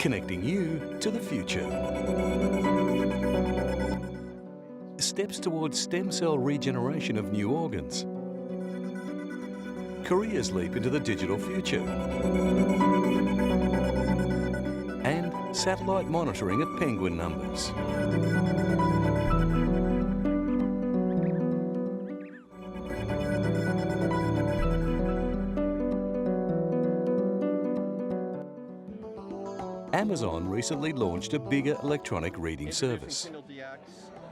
connecting you to the future. Steps towards stem cell regeneration of new organs. Korea's leap into the digital future. And satellite monitoring of penguin numbers. Amazon recently launched a bigger electronic reading service. Kindle DX,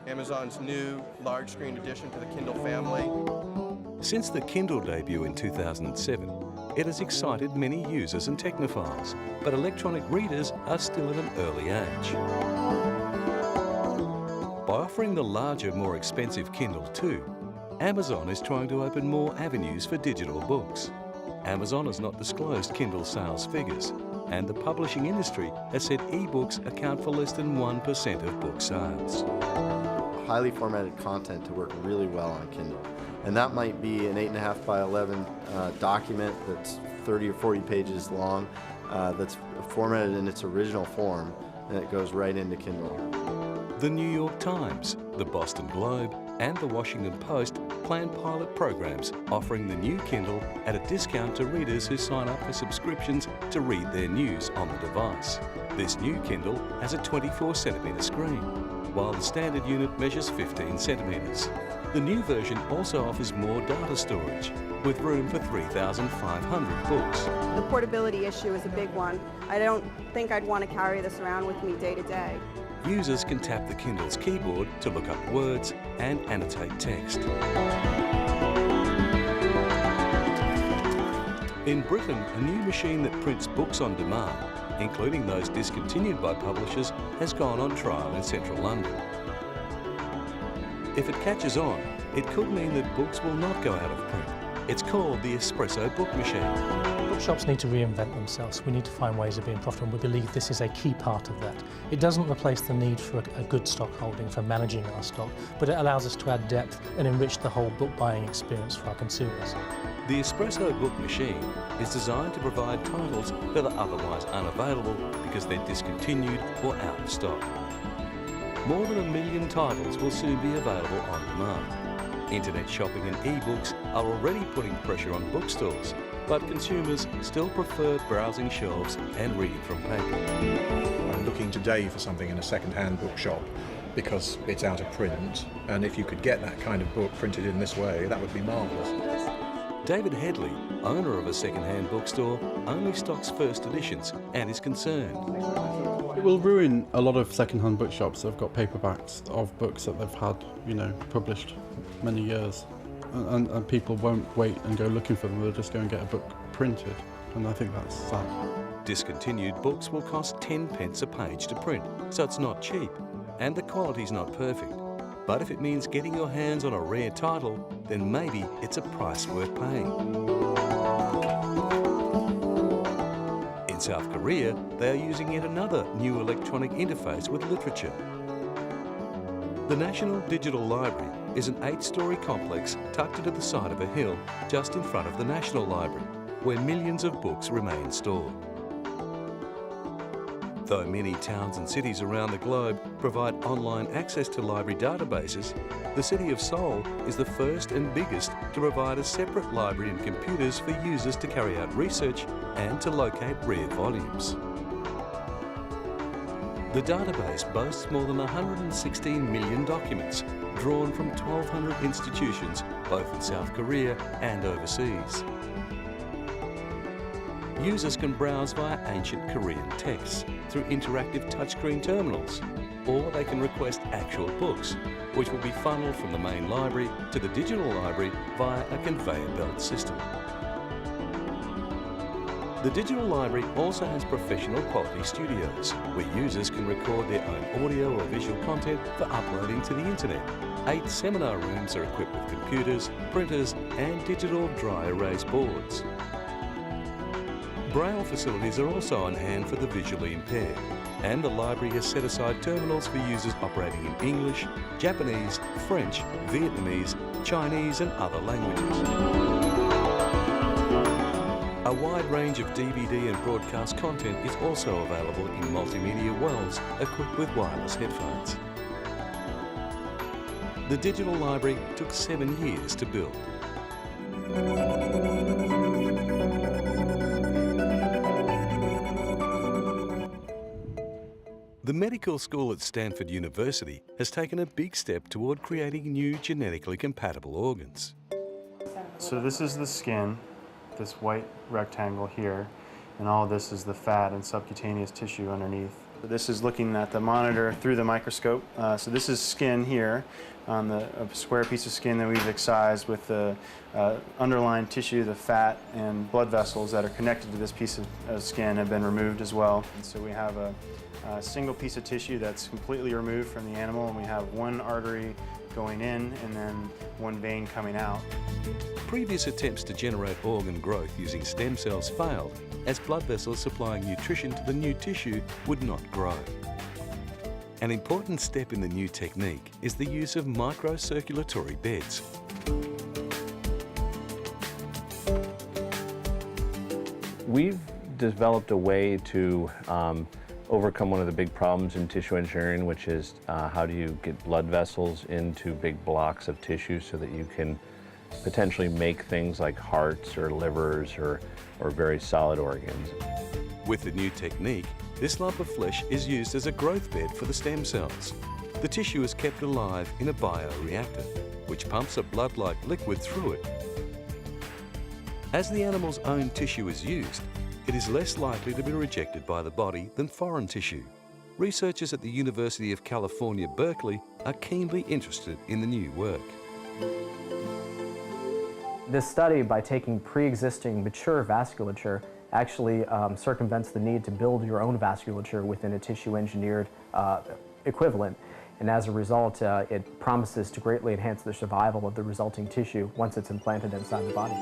Amazon's new large screen addition to the Kindle family. Since the Kindle debut in 2007, it has excited many users and technophiles, but electronic readers are still at an early age. By offering the larger, more expensive Kindle 2, Amazon is trying to open more avenues for digital books. Amazon has not disclosed Kindle sales figures, and the publishing industry has said e-books account for less than 1% of book sales. Highly formatted content to work really well on Kindle. And that might be an 8.5 by 11 document that's 30 or 40 pages long, that's formatted in its original form, and it goes right into Kindle. The New York Times, the Boston Globe, and the Washington Post plan pilot programs offering the new Kindle at a discount to readers who sign up for subscriptions to read their news on the device. This new Kindle has a 24cm screen, while the standard unit measures 15 centimetres. The new version also offers more data storage, with room for 3,500 books. The portability issue is a big one. I don't think I'd want to carry this around with me day to day. Users can tap the Kindle's keyboard to look up words and annotate text. In Britain, a new machine that prints books on demand, including those discontinued by publishers, has gone on trial in central London. If it catches on, it could mean that books will not go out of print. It's called the Espresso Book Machine. Bookshops need to reinvent themselves. We need to find ways of being profitable. We believe this is a key part of that. It doesn't replace the need for a good stock holding, for managing our stock, but it allows us to add depth and enrich the whole book buying experience for our consumers. The Espresso Book Machine is designed to provide titles that are otherwise unavailable because they're discontinued or out of stock. More than 1 million titles will soon be available on demand. Internet shopping and e-books are already putting pressure on bookstores, but consumers still prefer browsing shelves and reading from paper. I'm looking today for something in a second-hand bookshop because it's out of print, and if you could get that kind of book printed in this way, that would be marvellous. David Headley, owner of a second-hand bookstore, only stocks first editions and is concerned. It will ruin a lot of second-hand bookshops that have got paperbacks of books that they've had, published many years. And people won't wait and go looking for them, they'll just go and get a book printed. And I think that's sad. Discontinued books will cost 10 pence a page to print, so it's not cheap, and the quality's not perfect. But if it means getting your hands on a rare title, then maybe it's a price worth paying. In South Korea, they are using yet another new electronic interface with literature. The National Digital Library is an 8-storey complex tucked into the side of a hill just in front of the National Library, where millions of books remain stored. Though many towns and cities around the globe provide online access to library databases, the city of Seoul is the first and biggest to provide a separate library and computers for users to carry out research and to locate rare volumes. The database boasts more than 116 million documents drawn from 1,200 institutions, both in South Korea and overseas. Users can browse via ancient Korean texts through interactive touchscreen terminals, or they can request actual books, which will be funneled from the main library to the digital library via a conveyor belt system. The digital library also has professional quality studios, where users can record their own audio or visual content for uploading to the internet. 8 seminar rooms are equipped with computers, printers, and digital dry erase boards. Braille facilities are also on hand for the visually impaired, and the library has set aside terminals for users operating in English, Japanese, French, Vietnamese, Chinese and other languages. A A wide range of DVD and broadcast content is also available in multimedia wells equipped with wireless headphones. The digital library took 7 years to build. The medical school at Stanford University has taken a big step toward creating new genetically compatible organs. So this is the skin, this white rectangle here, and all of this is the fat and subcutaneous tissue underneath. This is looking at the monitor through the microscope. So this is skin here on a square piece of skin that we've excised with the underlying tissue, the fat and blood vessels that are connected to this piece of skin have been removed as well. And so we have a single piece of tissue that's completely removed from the animal, and we have one artery going in and then one vein coming out. Previous attempts to generate organ growth using stem cells failed, as blood vessels supplying nutrition to the new tissue would not grow. An important step in the new technique is the use of microcirculatory beds. We've developed a way to overcome one of the big problems in tissue engineering, which is how do you get blood vessels into big blocks of tissue so that you can potentially make things like hearts or livers or very solid organs. With the new technique, this lump of flesh is used as a growth bed for the stem cells. The tissue is kept alive in a bioreactor, which pumps a blood-like liquid through it. As the animal's own tissue is used, it is less likely to be rejected by the body than foreign tissue. Researchers at the University of California, Berkeley are keenly interested in the new work. This study, by taking pre-existing mature vasculature, actually circumvents the need to build your own vasculature within a tissue-engineered equivalent. And as a result, it promises to greatly enhance the survival of the resulting tissue once it's implanted inside the body.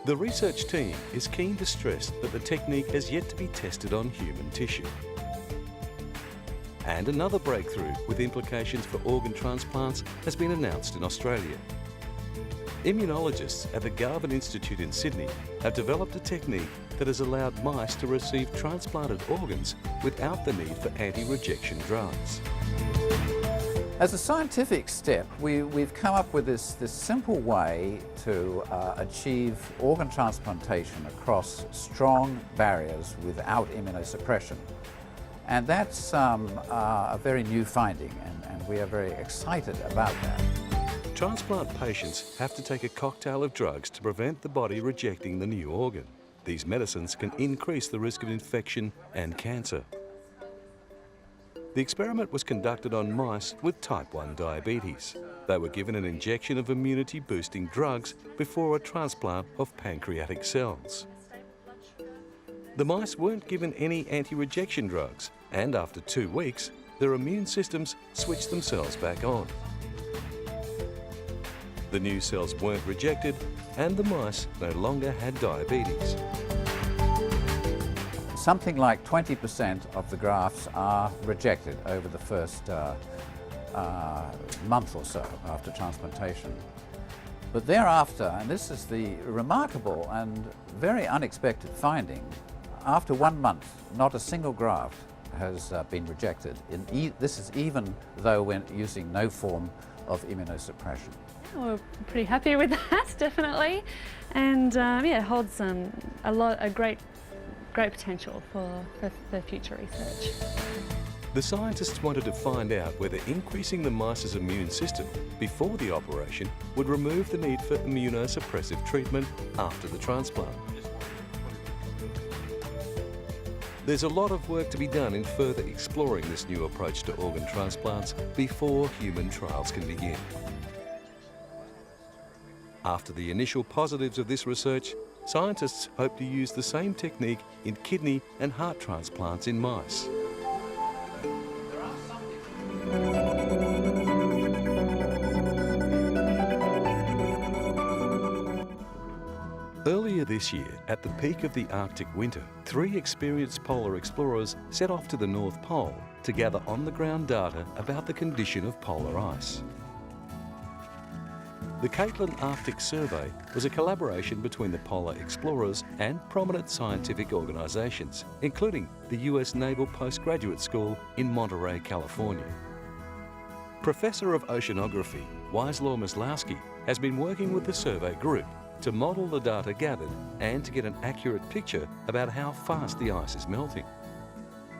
The research team is keen to stress that the technique has yet to be tested on human tissue. And another breakthrough with implications for organ transplants has been announced in Australia. Immunologists at the Garvan Institute in Sydney have developed a technique that has allowed mice to receive transplanted organs without the need for anti-rejection drugs. As a scientific step, we've come up with this simple way to achieve organ transplantation across strong barriers without immunosuppression. And that's a very new finding, and we are very excited about that. Transplant patients have to take a cocktail of drugs to prevent the body rejecting the new organ. These medicines can increase the risk of infection and cancer. The experiment was conducted on mice with type 1 diabetes. They were given an injection of immunity-boosting drugs before a transplant of pancreatic cells. The mice weren't given any anti-rejection drugs, and after 2 weeks, their immune systems switched themselves back on. The new cells weren't rejected, and the mice no longer had diabetes. Something like 20% of the grafts are rejected over the first month or so after transplantation. But thereafter, and this is the remarkable and very unexpected finding, after 1 month, not a single graft has been rejected. This is even though we're using no form of immunosuppression. We're pretty happy with that, definitely, and yeah, it holds a great potential for future research. The scientists wanted to find out whether increasing the mice's immune system before the operation would remove the need for immunosuppressive treatment after the transplant. There's a lot of work to be done in further exploring this new approach to organ transplants before human trials can begin. After the initial positives of this research, scientists hope to use the same technique in kidney and heart transplants in mice. Earlier this year, at the peak of the Arctic winter, 3 experienced polar explorers set off to the North Pole to gather on-the-ground data about the condition of polar ice. The Catlin Arctic Survey was a collaboration between the polar explorers and prominent scientific organisations, including the US Naval Postgraduate School in Monterey, California. Professor of Oceanography Wislaw Maslowski has been working with the survey group to model the data gathered and to get an accurate picture about how fast the ice is melting.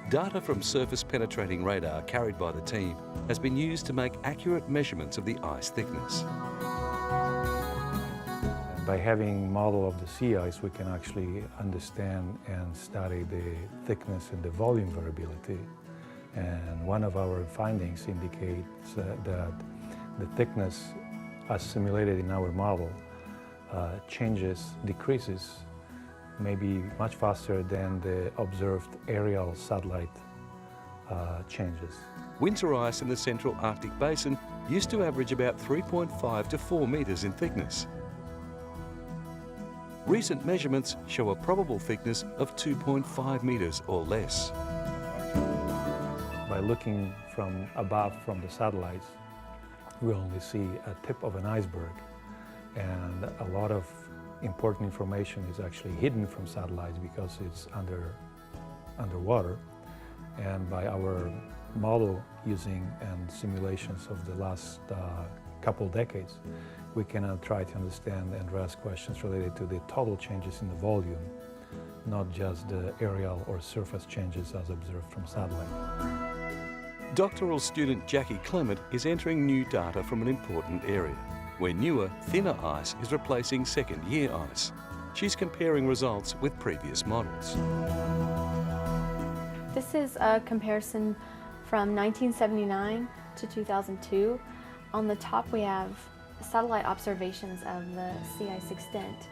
Data from surface-penetrating radar carried by the team has been used to make accurate measurements of the ice thickness. By having a model of the sea ice, we can actually understand and study the thickness and the volume variability. And one of our findings indicates that the thickness, as simulated in our model, decreases maybe much faster than the observed aerial satellite changes. Winter ice in the central Arctic basin used to average about 3.5 to 4 metres in thickness. Recent measurements show a probable thickness of 2.5 metres or less. By looking from above from the satellites, we only see a tip of an iceberg, and a lot of important information is actually hidden from satellites because it's underwater. And by our model using and simulations of the last couple decades, we can try to understand and ask questions related to the total changes in the volume, not just the aerial or surface changes as observed from satellite. Doctoral student Jackie Clement is entering new data from an important area, where newer, thinner ice is replacing second-year ice. She's comparing results with previous models. This is a comparison from 1979 to 2002. On the top we have satellite observations of the sea ice extent,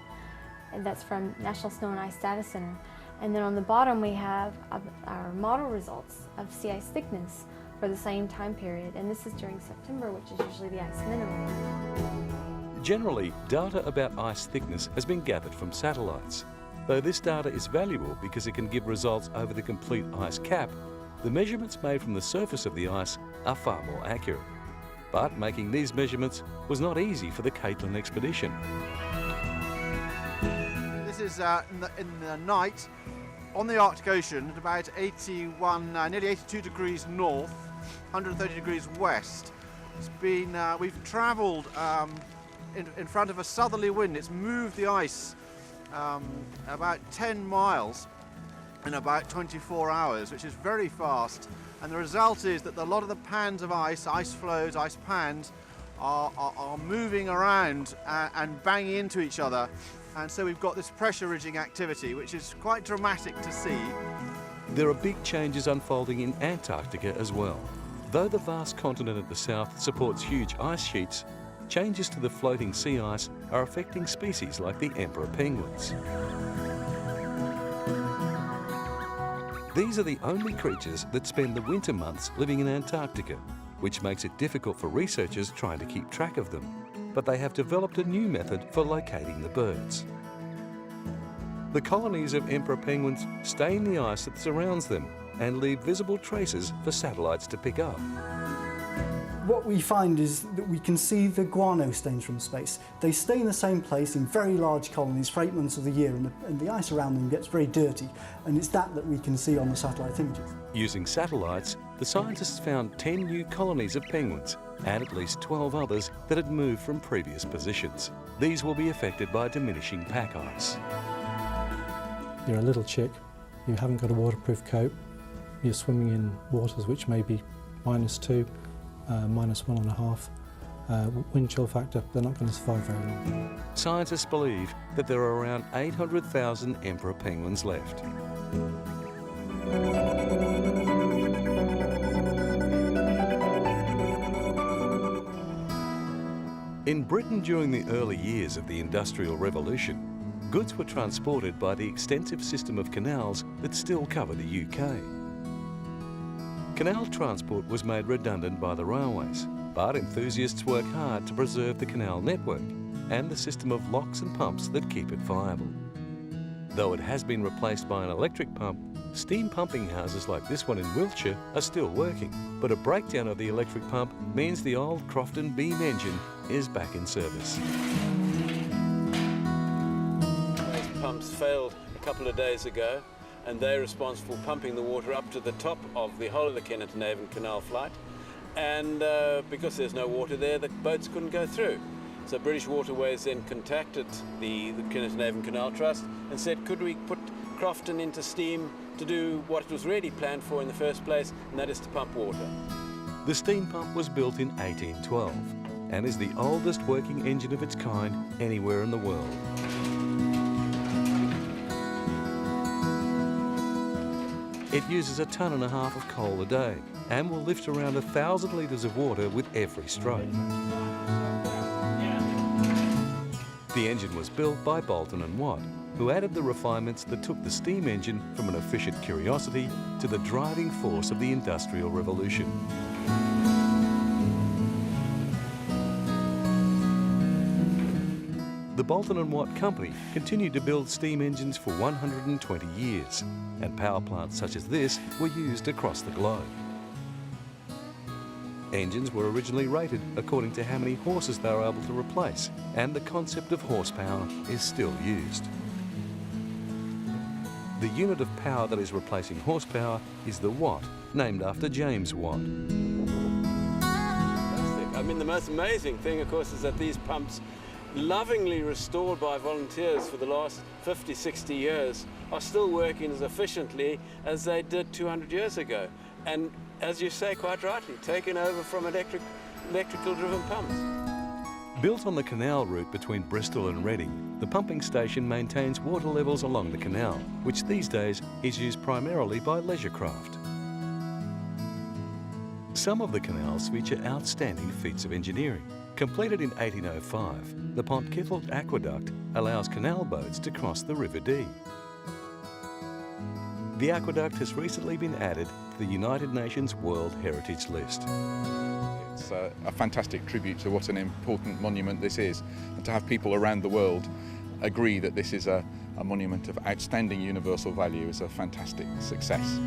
and that's from National Snow and Ice Data Center. And then on the bottom we have our model results of sea ice thickness for the same time period, and this is during September, which is usually the ice minimum. Generally, data about ice thickness has been gathered from satellites. Though this data is valuable because it can give results over the complete ice cap, the measurements made from the surface of the ice are far more accurate. But making these measurements was not easy for the Catlin expedition. This is in the night on the Arctic Ocean at about 81, nearly 82 degrees north, 130 degrees west. It's been, we've travelled in front of a southerly wind. It's moved the ice about 10 miles in about 24 hours, which is very fast. And the result is that a lot of the pans of ice flows, ice pans, are moving around and banging into each other. And so we've got this pressure ridging activity, which is quite dramatic to see. There are big changes unfolding in Antarctica as well. Though the vast continent at the south supports huge ice sheets, changes to the floating sea ice are affecting species like the emperor penguins. These are the only creatures that spend the winter months living in Antarctica, which makes it difficult for researchers trying to keep track of them. But they have developed a new method for locating the birds. The colonies of emperor penguins stay in the ice that surrounds them and leave visible traces for satellites to pick up. What we find is that we can see the guano stains from space. They stay in the same place in very large colonies for 8 months of the year, and the ice around them gets very dirty, and it's that we can see on the satellite images. Using satellites, the scientists found 10 new colonies of penguins and at least 12 others that had moved from previous positions. These will be affected by diminishing pack ice. You're a little chick, you haven't got a waterproof coat, you're swimming in waters which may be -2, -1.5, wind chill factor, they're not going to survive very long. Scientists believe that there are around 800,000 emperor penguins left. In Britain during the early years of the Industrial Revolution, goods were transported by the extensive system of canals that still cover the UK. Canal transport was made redundant by the railways, but enthusiasts work hard to preserve the canal network and the system of locks and pumps that keep it viable. Though it has been replaced by an electric pump, steam pumping houses like this one in Wiltshire are still working, but a breakdown of the electric pump means the old Crofton beam engine is back in service. Those pumps failed a couple of days ago, and they're responsible for pumping the water up to the top of the whole of the Kennet and Avon Canal flight. And because there's no water there, the boats couldn't go through. So British Waterways then contacted the Kennet and Avon Canal Trust and said, could we put Crofton into steam to do what it was really planned for in the first place, and that is to pump water. The steam pump was built in 1812 and is the oldest working engine of its kind anywhere in the world. It uses 1.5 tons of coal a day and will lift around 1,000 litres of water with every stroke. The engine was built by Boulton and Watt, who added the refinements that took the steam engine from an efficient curiosity to the driving force of the Industrial Revolution. The Boulton and Watt company continued to build steam engines for 120 years, and power plants such as this were used across the globe. Engines were originally rated according to how many horses they were able to replace, and the concept of horsepower is still used. The unit of power that is replacing horsepower is the watt, named after James Watt. I mean, the most amazing thing, of course, is that these pumps, lovingly restored by volunteers for the last 50, 60 years, are still working as efficiently as they did 200 years ago. And as you say quite rightly, taken over from electrical driven pumps. Built on the canal route between Bristol and Reading, the pumping station maintains water levels along the canal, which these days is used primarily by leisure craft. Some of the canals feature outstanding feats of engineering. Completed in 1805, the Pont Cythelt Aqueduct allows canal boats to cross the River Dee. The aqueduct has recently been added to the United Nations World Heritage List. It's a fantastic tribute to what an important monument this is, and to have people around the world agree that this is a monument of outstanding universal value is a fantastic success.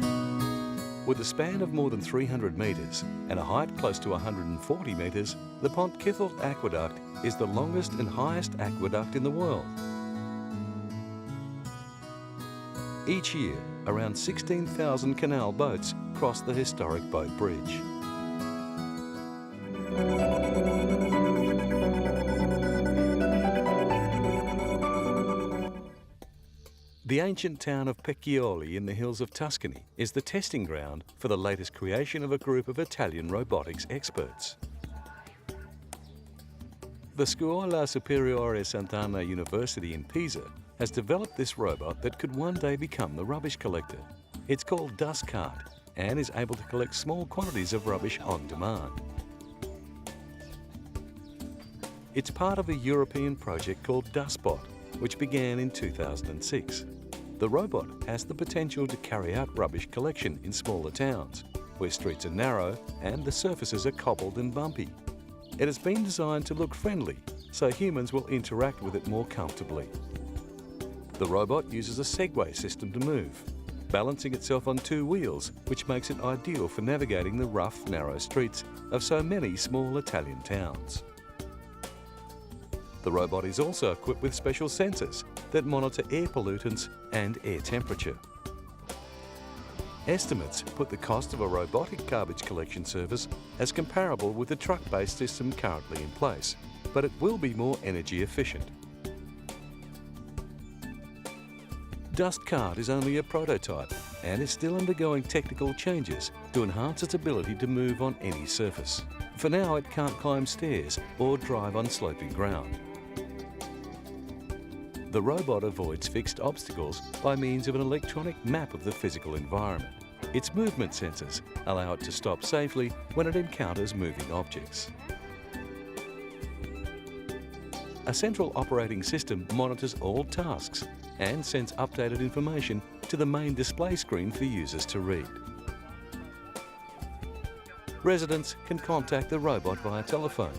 With a span of more than 300 metres and a height close to 140 metres, the Pont Cythelt Aqueduct is the longest and highest aqueduct in the world. Each year, around 16,000 canal boats cross the historic boat bridge. The ancient town of Pecchioli in the hills of Tuscany is the testing ground for the latest creation of a group of Italian robotics experts. The Scuola Superiore Sant'Anna University in Pisa has developed this robot that could one day become the rubbish collector. It's called Dust Cart and is able to collect small quantities of rubbish on demand. It's part of a European project called DustBot, which began in 2006. The robot has the potential to carry out rubbish collection in smaller towns, where streets are narrow and the surfaces are cobbled and bumpy. It has been designed to look friendly, so humans will interact with it more comfortably. The robot uses a Segway system to move, balancing itself on 2 wheels, which makes it ideal for navigating the rough, narrow streets of so many small Italian towns. The robot is also equipped with special sensors that monitor air pollutants and air temperature. Estimates put the cost of a robotic garbage collection service as comparable with the truck-based system currently in place, but it will be more energy efficient. Dust Cart is only a prototype and is still undergoing technical changes to enhance its ability to move on any surface. For now, it can't climb stairs or drive on sloping ground. The robot avoids fixed obstacles by means of an electronic map of the physical environment. Its movement sensors allow it to stop safely when it encounters moving objects. A central operating system monitors all tasks and sends updated information to the main display screen for users to read. Residents can contact the robot via telephone.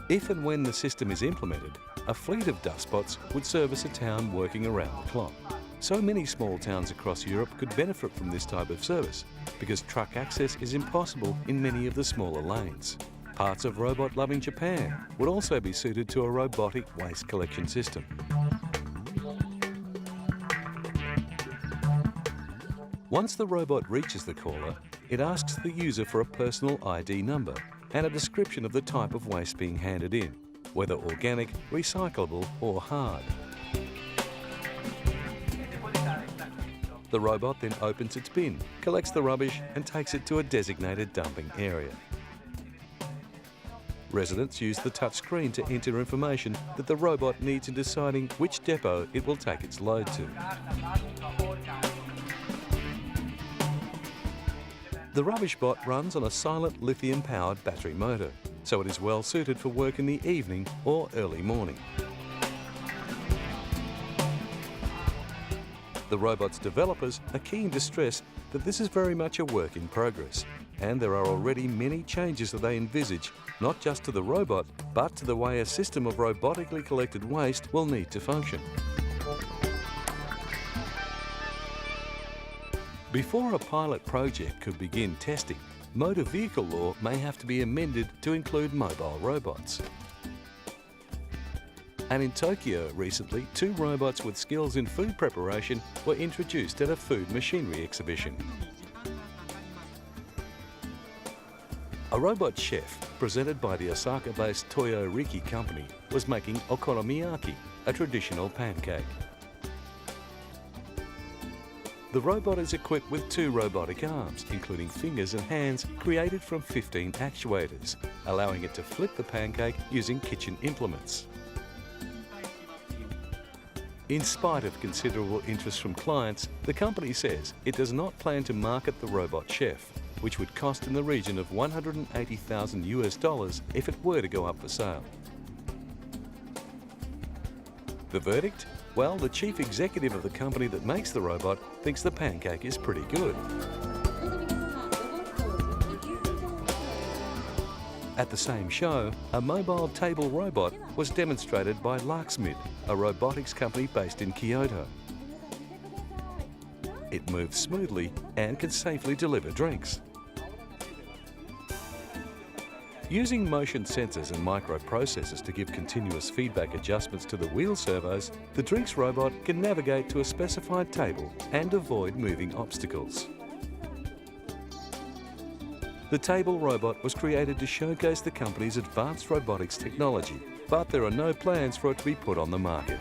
If and when the system is implemented, a fleet of dustbots would service a town working around the clock. So many small towns across Europe could benefit from this type of service because truck access is impossible in many of the smaller lanes. Parts of robot-loving Japan would also be suited to a robotic waste collection system. Once the robot reaches the caller, it asks the user for a personal ID number and a description of the type of waste being handed in, whether organic, recyclable or hard. The robot then opens its bin, collects the rubbish and takes it to a designated dumping area. Residents use the touch screen to enter information that the robot needs in deciding which depot it will take its load to. The rubbish bot runs on a silent lithium-powered battery motor, so it is well suited for work in the evening or early morning. The robot's developers are keen to stress that this is very much a work in progress, and there are already many changes that they envisage, not just to the robot, but to the way a system of robotically collected waste will need to function. Before a pilot project could begin testing, motor vehicle law may have to be amended to include mobile robots. And in Tokyo recently, 2 robots with skills in food preparation were introduced at a food machinery exhibition. A robot chef, presented by the Osaka-based Toyo Riki company, was making okonomiyaki, a traditional pancake. The robot is equipped with 2 robotic arms, including fingers and hands, created from 15 actuators, allowing it to flip the pancake using kitchen implements. In spite of considerable interest from clients, the company says it does not plan to market the robot chef, which would cost in the region of $180,000 if it were to go up for sale. The verdict? Well, the chief executive of the company that makes the robot thinks the pancake is pretty good. At the same show, a mobile table robot was demonstrated by Larksmith, a robotics company based in Kyoto. It moves smoothly and can safely deliver drinks. Using motion sensors and microprocessors to give continuous feedback adjustments to the wheel servos, the drinks robot can navigate to a specified table and avoid moving obstacles. The table robot was created to showcase the company's advanced robotics technology, but there are no plans for it to be put on the market.